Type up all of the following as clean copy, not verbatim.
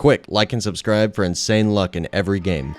Quick, like and subscribe for insane luck in every game.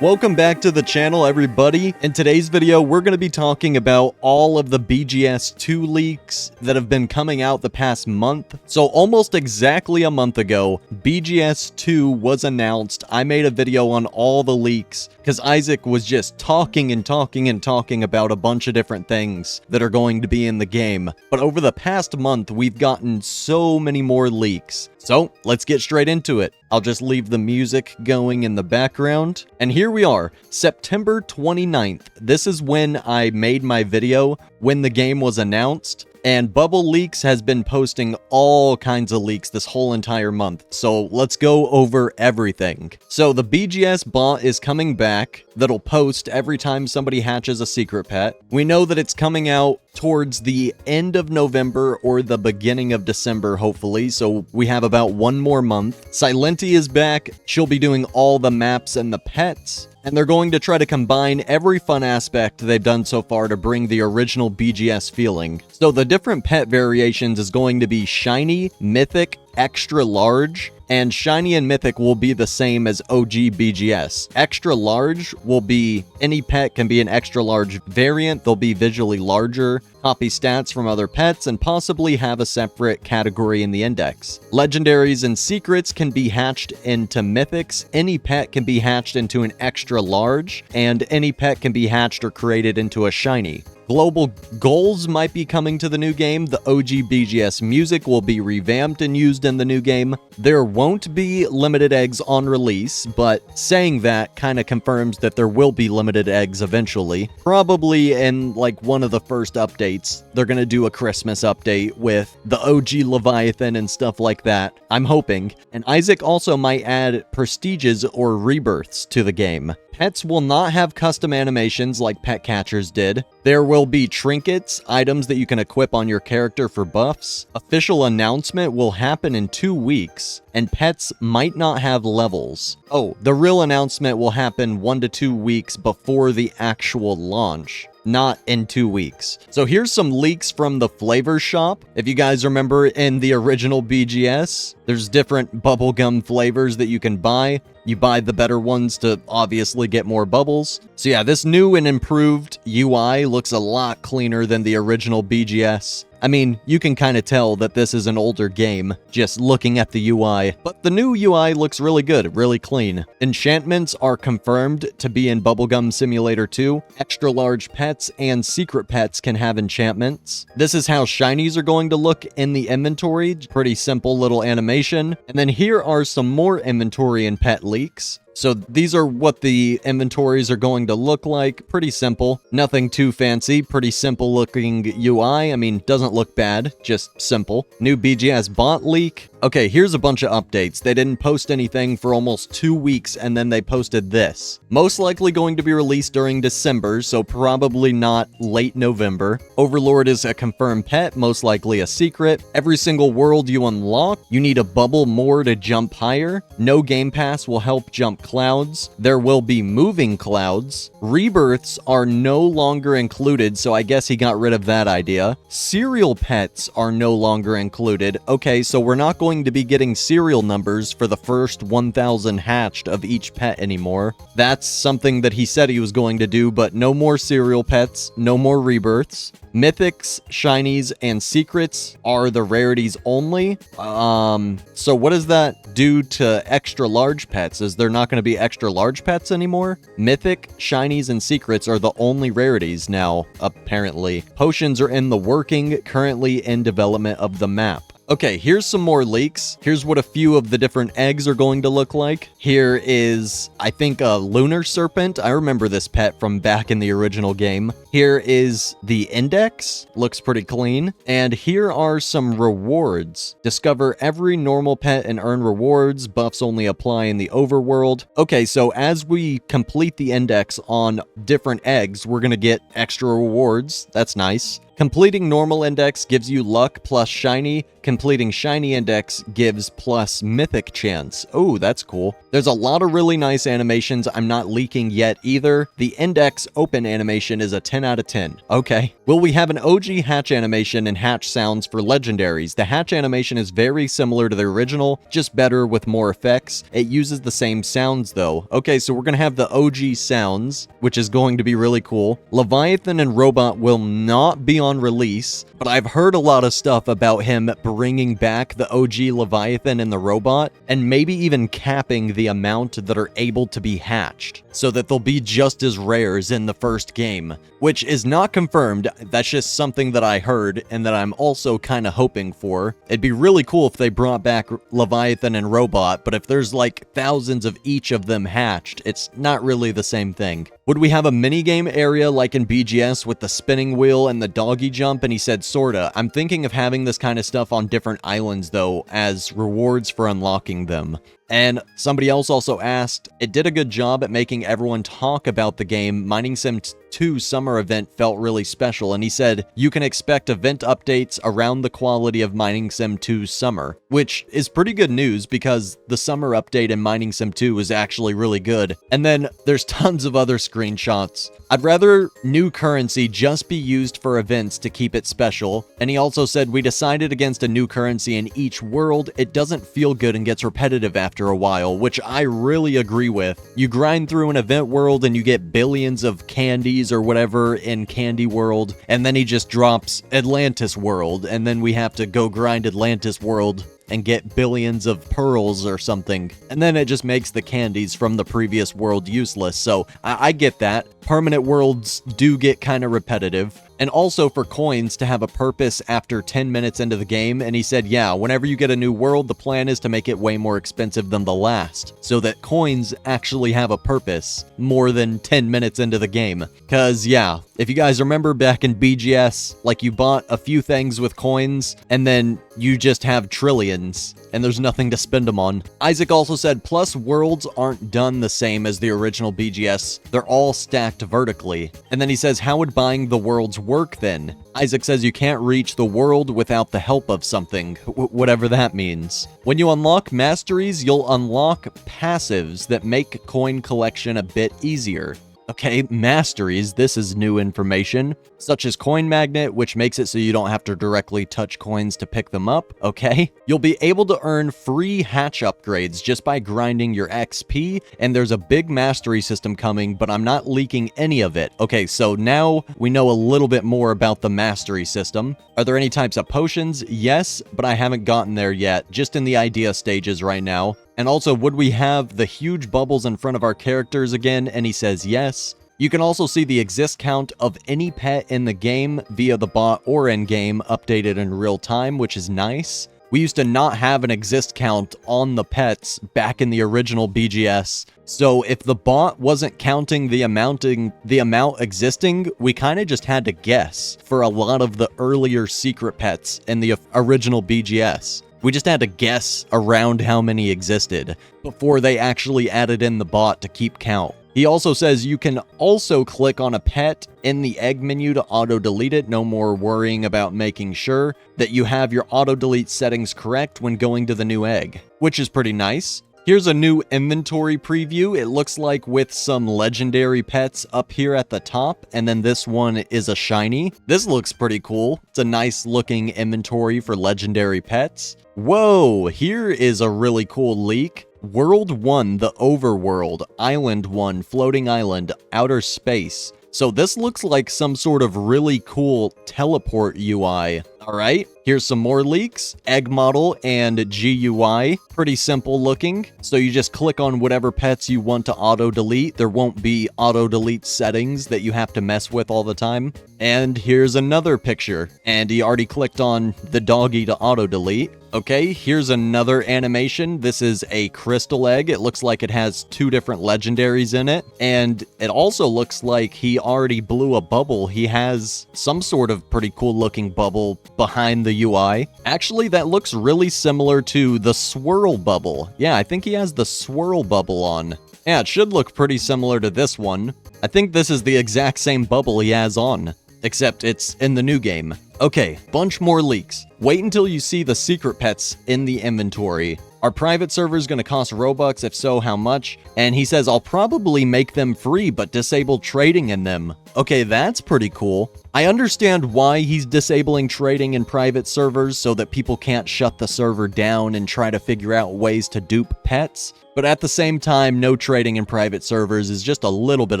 Welcome back to the channel, everybody. In today's video, we're going to be talking about all of the BGS 2 leaks that have been coming out the past month. So almost exactly a month ago, BGS 2 was announced. I made a video on all the leaks because Isaac was just talking about a bunch of different things that are going to be in the game. But over the past month, we've gotten so many more leaks. So let's get straight into it. I'll just leave the music going in the background. And here we are, September 29th. This is when I made my video when the game was announced. And Bubble Leaks has been posting all kinds of leaks this whole entire month. So let's go over everything. So the BGS bot is coming back that'll post every time somebody hatches a secret pet. We know that it's coming out towards the end of November or the beginning of December, hopefully. So we have about one more month. Silenti is back. She'll be doing all the maps and the pets. And they're going to try to combine every fun aspect they've done so far to bring the original BGS feeling. So the different pet variations is going to be shiny, mythic, extra large, and shiny and mythic will be the same as OG BGS. Extra large will be any pet can be an extra large variant. They'll be visually larger, copy stats from other pets, and possibly have a separate category in the index. Legendaries and secrets can be hatched into mythics. Any pet can be hatched into an extra large, and any pet can be hatched or created into a shiny. Global goals might be coming to the new game. The OG BGS music will be revamped and used in the new game. There won't be limited eggs on release, but saying that kind of confirms that there will be limited eggs eventually. Probably in like one of the first updates, they're going to do a Christmas update with the OG Leviathan and stuff like that. I'm hoping. And Isaac also might add prestiges or rebirths to the game. Pets will not have custom animations like pet catchers did. There will be trinkets, items that you can equip on your character for buffs. Official announcement will happen in 2 weeks, and pets might not have levels. Oh, the real announcement will happen 1 to 2 weeks before the actual launch. Not in 2 weeks. So here's some leaks from the flavor shop. If you guys remember in the original BGS, there's different bubblegum flavors that you can buy. You buy the better ones to obviously get more bubbles. So yeah, this new and improved UI looks a lot cleaner than the original BGS. I mean, you can kind of tell that this is an older game, just looking at the UI. But the new UI looks really good, really clean. Enchantments are confirmed to be in Bubblegum Simulator 2. Extra large pets and secret pets can have enchantments. This is how shinies are going to look in the inventory. Pretty simple little animation. And then here are some more inventory and pet leaks. So these are what the inventories are going to look like. Pretty simple. Nothing too fancy. Pretty simple looking UI. I mean, doesn't look bad. Just simple. New BGS bot leak. Okay, here's a bunch of updates. They didn't post anything for almost 2 weeks, and then they posted this. Most likely going to be released during December, so probably not late November. Overlord is a confirmed pet, most likely a secret. Every single world you unlock, you need a bubble more to jump higher. No Game Pass will help jump clouds. There will be moving clouds. Rebirths are no longer included, so I guess he got rid of that idea. Serial pets are no longer included. Okay, so we're not going to be getting serial numbers for the first 1,000 hatched of each pet anymore. That's something that he said he was going to do, but no more serial pets, no more rebirths. Mythics, shinies, and secrets are the rarities only. So what does that do to extra large pets? Is there not going to be extra large pets anymore? Mythic, shinies, and secrets are the only rarities now, apparently. Potions are in the working, currently in development of the map. Okay, here's some more leaks. Here's what a few of the different eggs are going to look like. Here is, I think, a lunar serpent. I remember this pet from back in the original game. Here is the index. Looks pretty clean. And here are some rewards. Discover every normal pet and earn rewards. Buffs only apply in the overworld. Okay, so as we complete the index on different eggs, we're going to get extra rewards. That's nice. Completing normal index gives you luck plus shiny. Completing shiny index gives plus mythic chance. Oh, that's cool. There's a lot of really nice animations I'm not leaking yet either. The index open animation is a 10 out of 10. Okay. Will we have an OG hatch animation and hatch sounds for legendaries? The hatch animation is very similar to the original, just better with more effects. It uses the same sounds though. Okay, so we're gonna have the OG sounds, which is going to be really cool. Leviathan and Robot will not be on release, but I've heard a lot of stuff about him bringing back the OG Leviathan and the Robot, and maybe even capping the amount that are able to be hatched, so that they'll be just as rare as in the first game, which is not confirmed. That's just something that I heard and that I'm also kind of hoping for. It'd be really cool if they brought back Leviathan and Robot, but if there's like thousands of each of them hatched, it's not really the same thing. Would we have a minigame area like in BGS with the spinning wheel and the doggy jump? And he said, sorta. I'm thinking of having this kind of stuff on different islands though, as rewards for unlocking them. And somebody else also asked, it did a good job at making everyone talk about the game. Mining Sim 2 summer event felt really special, and he said, you can expect event updates around the quality of Mining Sim 2 summer, which is pretty good news because the summer update in Mining Sim 2 was actually really good. And then there's tons of other screenshots. I'd rather new currency just be used for events to keep it special. And he also said, we decided against a new currency in each world. It doesn't feel good and gets repetitive after a while, which I really agree with. You grind through an event world and you get billions of candies or whatever in Candy World, and then he just drops Atlantis World, and then we have to go grind Atlantis World and get billions of pearls or something. And then it just makes the candies from the previous world useless. So I get that. Permanent worlds do get kind of repetitive. And also for coins to have a purpose after 10 minutes into the game. And he said, yeah, whenever you get a new world, the plan is to make it way more expensive than the last, so that coins actually have a purpose more than 10 minutes into the game. Cause yeah, if you guys remember back in BGS, like you bought a few things with coins and then you just have trillions and there's nothing to spend them on. Isaac also said, plus worlds aren't done the same as the original BGS. They're all stacked vertically. And then he says, how would buying the worlds work then? Isaac says you can't reach the world without the help of something, whatever that means. When you unlock masteries, you'll unlock passives that make coin collection a bit easier. Okay, masteries, this is new information, such as Coin Magnet, which makes it so you don't have to directly touch coins to pick them up, okay? You'll be able to earn free hatch upgrades just by grinding your XP, and there's a big mastery system coming, but I'm not leaking any of it. Okay, so now we know a little bit more about the mastery system. Are there any types of potions? Yes, but I haven't gotten there yet, just in the idea stages right now. And also, would we have the huge bubbles in front of our characters again? And he says yes. You can also see the exist count of any pet in the game via the bot or in-game, updated in real time, which is nice. We used to not have an exist count on the pets back in the original BGS. So if the bot wasn't counting the amount existing, we kind of just had to guess for a lot of the earlier secret pets in the original BGS. We just had to guess around how many existed before they actually added in the bot to keep count. He also says you can also click on a pet in the egg menu to auto-delete it. No more worrying about making sure that you have your auto-delete settings correct when going to the new egg, which is pretty nice. Here's a new inventory preview. It looks like with some legendary pets up here at the top, and then this one is a shiny. This looks pretty cool. It's a nice looking inventory for legendary pets. Whoa, here is a really cool leak. World 1, the overworld, Island 1, floating island, outer space. So this looks like some sort of really cool teleport UI. Alright, here's some more leaks. Egg model and GUI. Pretty simple looking. So you just click on whatever pets you want to auto-delete. There won't be auto-delete settings that you have to mess with all the time. And here's another picture. And he already clicked on the doggy to auto-delete. Okay, here's another animation. This is a crystal egg. It looks like it has 2 different legendaries in it. And it also looks like he already blew a bubble. He has some sort of pretty cool looking bubble behind the UI. Actually, that looks really similar to the swirl bubble. Yeah, I think he has the swirl bubble on. Yeah, it should look pretty similar to this one. I think this is the exact same bubble he has on. except it's in the new game. Okay, bunch more leaks. Wait until you see the secret pets in the inventory. Are private servers going to cost Robux? If so, how much? And he says, I'll probably make them free, but disable trading in them. Okay, that's pretty cool. I understand why he's disabling trading in private servers so that people can't shut the server down and try to figure out ways to dupe pets. But at the same time, no trading in private servers is just a little bit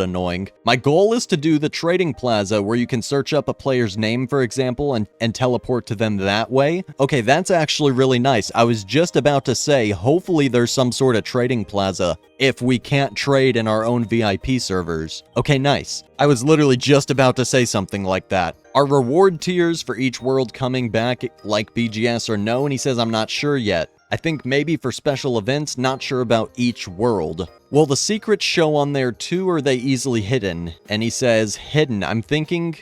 annoying. My goal is to do the trading plaza where you can search up a player's name, for example, and teleport to them that way. Okay, that's actually really nice. I was just about to say, hopefully there's some sort of trading plaza if we can't trade in our own VIP servers. Okay, nice. I was literally just about to say something like that. Are reward tiers for each world coming back like BGS or no? And he says, I'm not sure yet. I think maybe for special events, not sure about each world. Will the secrets show on there too, or are they easily hidden? And he says, hidden. I'm thinking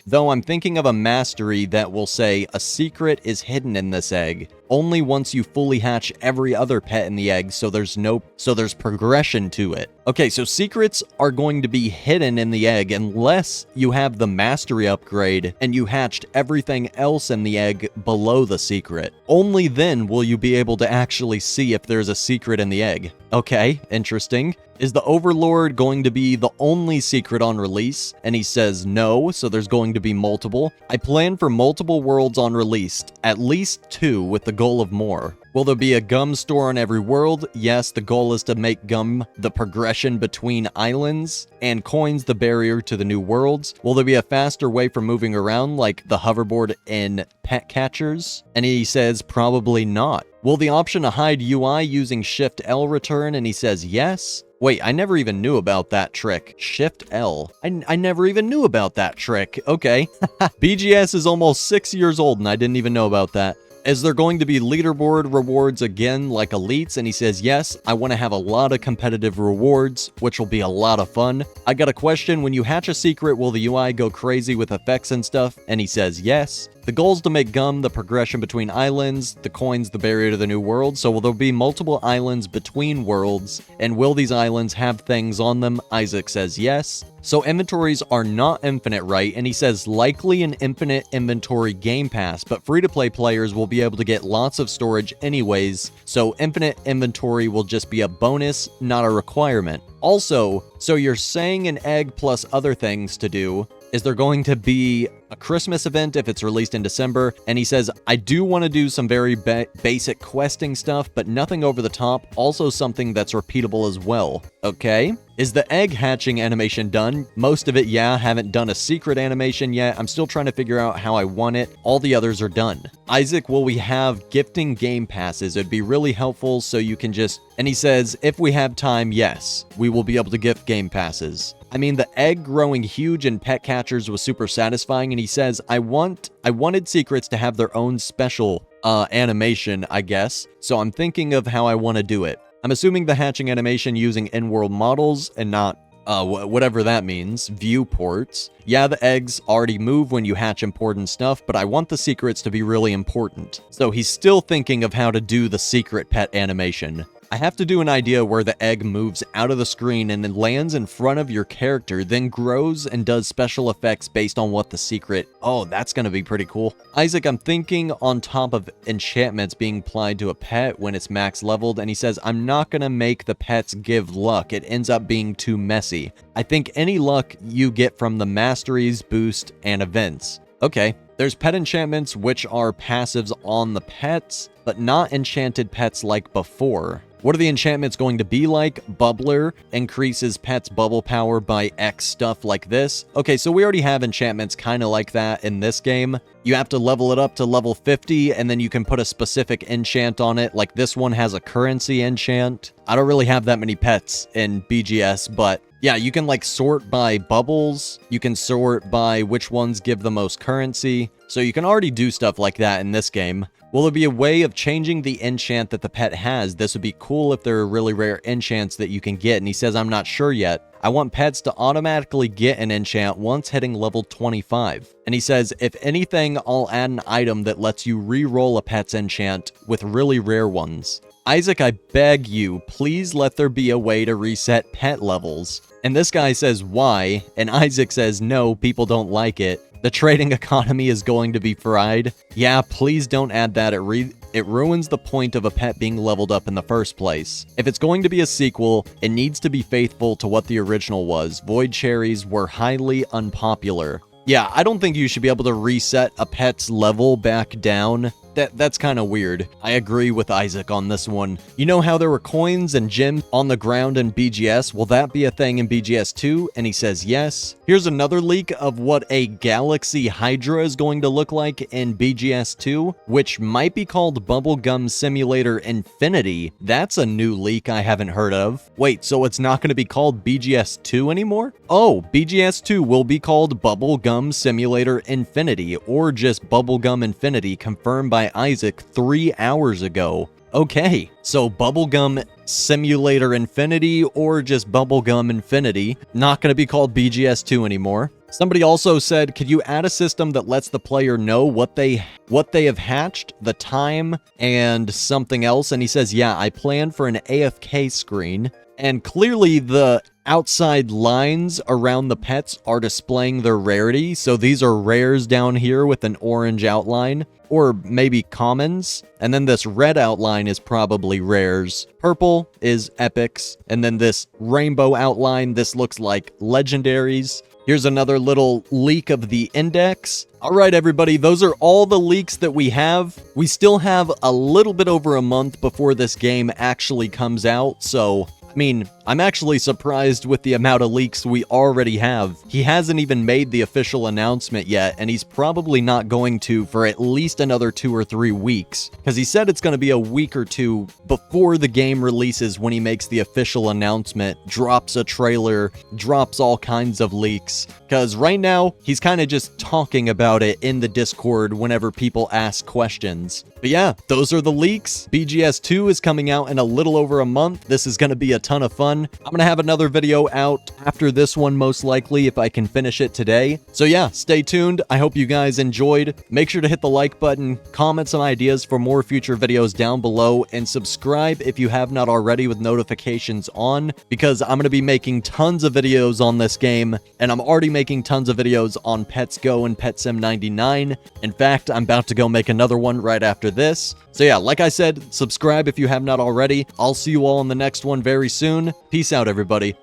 of a mastery that will say, a secret is hidden in this egg. Only once you fully hatch every other pet in the egg, so there's progression to it. Okay, so secrets are going to be hidden in the egg unless you have the mastery upgrade and you hatched everything else in the egg below the secret. Only then will you be able to actually see if there's a secret in the egg. Okay, interesting. Is the Overlord going to be the only secret on release? And he says no, so there's going to be multiple. I plan for multiple worlds on release, at least 2 with the goal of more. Will there be a gum store on every world? Yes, the goal is to make gum the progression between islands and coins the barrier to the new worlds. Will there be a faster way for moving around like the hoverboard in pet catchers? And he says probably not. Will the option to hide UI using Shift L return? And he says yes. Wait, I never even knew about that trick. Shift L. I never even knew about that trick. Okay. BGS is almost 6 years old and I didn't even know about that. Is there going to be leaderboard rewards again like elites? And he says, yes, I want to have a lot of competitive rewards, which will be a lot of fun. I got a question. When you hatch a secret, will the UI go crazy with effects and stuff? And he says, yes. The goal is to make gum the progression between islands, the coins the barrier to the new world. So will there be multiple islands between worlds? And will these islands have things on them? Isaac says yes. So inventories are not infinite, right? And he says likely an infinite inventory game pass, but free-to-play players will be able to get lots of storage anyways. So infinite inventory will just be a bonus, not a requirement. Also, so you're saying an egg plus other things to do. Is there going to be a Christmas event if it's released in December? And he says, I do want to do some very basic questing stuff, but nothing over the top. Also something that's repeatable as well. Okay. Is the egg hatching animation done? Most of it, yeah. Haven't done a secret animation yet. I'm still trying to figure out how I want it. All the others are done. Isaac, will we have gifting game passes? It'd be really helpful so you can just... And he says, if we have time, yes, we will be able to gift game passes. I mean, the egg growing huge in pet catchers was super satisfying, and he says, I wanted secrets to have their own special animation, I guess, so I'm thinking of how I want to do it. I'm assuming the hatching animation using in-world models and not, whatever that means, viewports. Yeah, the eggs already move when you hatch important stuff, but I want the secrets to be really important. So he's still thinking of how to do the secret pet animation. I have to do an idea where the egg moves out of the screen and then lands in front of your character, then grows and does special effects based on what the secret... Oh, that's gonna be pretty cool. Isaac, I'm thinking on top of enchantments being applied to a pet when it's max leveled, and he says, I'm not gonna make the pets give luck. It ends up being too messy. I think any luck you get from the masteries, boost, and events. Okay. There's pet enchantments, which are passives on the pets, but not enchanted pets like before. What are the enchantments going to be like? Bubbler increases pets' bubble power by X stuff like this. Okay, so we already have enchantments kind of like that in this game. You have to level it up to level 50, and then you can put a specific enchant on it. Like this one has a currency enchant. I don't really have that many pets in BGS, but yeah, you can like sort by bubbles. You can sort by which ones give the most currency. So you can already do stuff like that in this game. Will there be a way of changing the enchant that the pet has? This would be cool if there are really rare enchants that you can get. And he says, I'm not sure yet. I want pets to automatically get an enchant once hitting level 25. And he says, if anything, I'll add an item that lets you re-roll a pet's enchant with really rare ones. Isaac, I beg you, please let there be a way to reset pet levels. And this guy says, why? And Isaac says, no, people don't like it. The trading economy is going to be fried. Yeah, please don't add that. It ruins the point of a pet being leveled up in the first place. If it's going to be a sequel, it needs to be faithful to what the original was. Void cherries were highly unpopular. Yeah, I don't think you should be able to reset a pet's level back down. That's kind of weird. I agree with Isaac on this one. You know how there were coins and gems on the ground in BGS? Will that be a thing in BGS 2? And he says yes. Here's another leak of what a Galaxy Hydra is going to look like in BGS 2, which might be called Bubblegum Simulator Infinity. That's a new leak I haven't heard of. Wait, so it's not going to be called BGS 2 anymore? Oh, BGS 2 will be called Bubblegum Simulator Infinity, or just Bubblegum Infinity, confirmed by Isaac 3 hours ago. Okay, so Bubblegum Simulator Infinity or just Bubblegum Infinity, not going to be called BGS 2 anymore. Somebody also said, could you add a system that lets the player know what they have hatched, the time, and something else? And he says, yeah, I plan for an AFK screen. And clearly the outside lines around the pets are displaying their rarity. So these are rares down here with an orange outline, or maybe commons. And then this red outline is probably rares. Purple is epics. And then this rainbow outline, this looks like legendaries. Here's another little leak of the index. All right, everybody, those are all the leaks that we have. We still have a little bit over a month before this game actually comes out, so I mean, I'm actually surprised with the amount of leaks we already have. He hasn't even made the official announcement yet, and he's probably not going to for at least another 2 or 3 weeks, because he said it's going to be a week or two before the game releases when he makes the official announcement, drops a trailer, drops all kinds of leaks, because right now, he's kind of just talking about it in the Discord whenever people ask questions. But yeah, those are the leaks. BGS 2 is coming out in a little over a month. This is going to be a ton of fun. I'm going to have another video out after this one, most likely, if I can finish it today. So yeah, stay tuned. I hope you guys enjoyed. Make sure to hit the like button, comment some ideas for more future videos down below, and subscribe if you have not already with notifications on, because I'm going to be making tons of videos on this game, and I'm already making tons of videos on Pets Go and Pet Sim 99. In fact, I'm about to go make another one right after this. So yeah, like I said, subscribe if you have not already. I'll see you all in the next one very soon. Peace out, everybody.